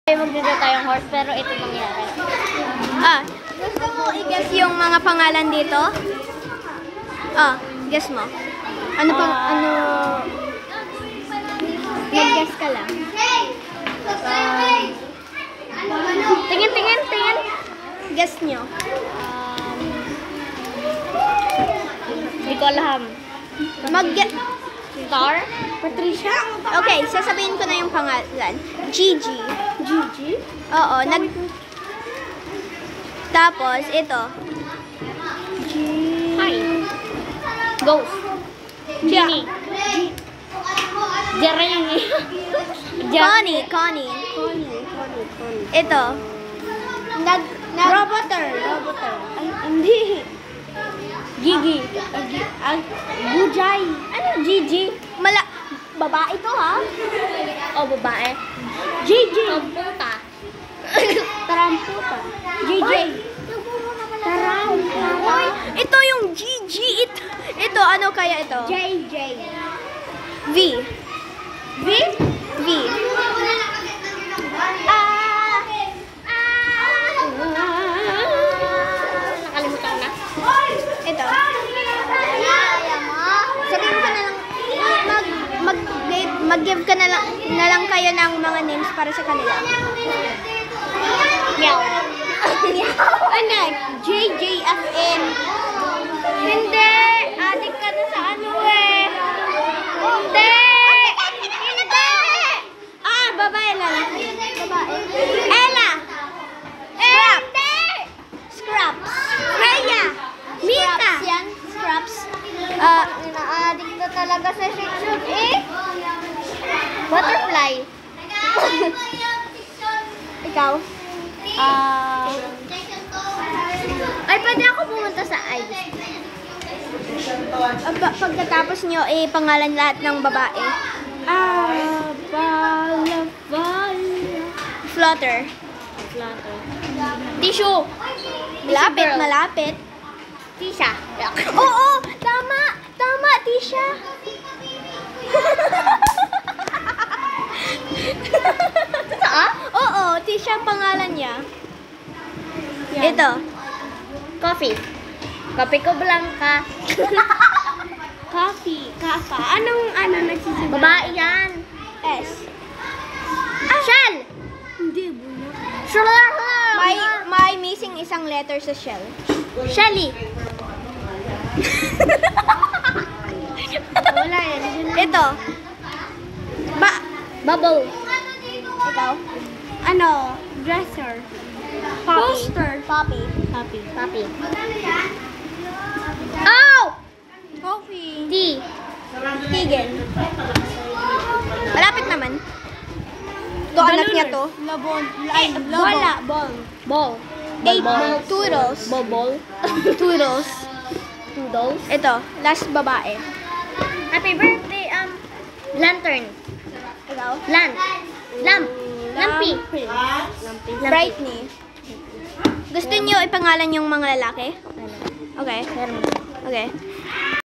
Magdada tayong horse, pero ito mangyari. Gusto mo i-guess yung mga pangalan dito? Guess mo. Ano pang, Mag-guess ka lang. Tingin. Guess nyo. Hindi ko alam. Mag-guess. Star? Patricia? Okay, sasabihin ko na yung pangalan. Gigi. Gigi? Oo, Tapos, ito. Hi. Ghost. Jenny. Jeremy. Connie. Ito. Roboter. Ay, hindi. Gigi. Gujay. Ano Gigi? Babae to, ha? O, babae. Gigi. Kamputa. Taramputa. JJ. Hoy, ito yung Gigi. Ito, ano kaya ito? JJ. V. V? V. Nakalimutan ko na. Ito. Sabihin ko na lang, mag-give ka na lang kayo ng mga names para sa kanila. Meow. Ano? JJFN. Hindi! Adik ka na sa ano eh! Hindi! Babae lang. Babae. Ella. Scraps. Rhea. Mika. Yan. Scraps. Na-addict na talaga sa section eh! Butterfly. Ikaw? Ay, pwede ako pumunta sa IDC. Pagkatapos nyo, pangalan lahat ng babae. Flutter. Tissue. Malapit. Tisha. Oo! Tama, Tisha. Oo, Tisha ang pangalan niya. Yan. Ito. Coffee. Kopi ko blanca. Coffee. Kafa. Anong nagsisimula? Babae yan. S. Shell. Hindi, bunak. May May missing isang letter sa shell. Shelly. Wala yan. Ito. Bubble. Ikaw? Dresser. Poster. Poppy. Papi. Oh! Coffee. Tea. Tigen. Malapit naman. Ito anak niya to. Wala. Ball. Toodles. Ball. Toodles. Toodles. Ito. Last babae. Happy birthday, lantern. Ikaw? Lamp. Lampi. Brightney. Gusto niyo ipangalan yung mga lalaki? Okay. Meron. Okay.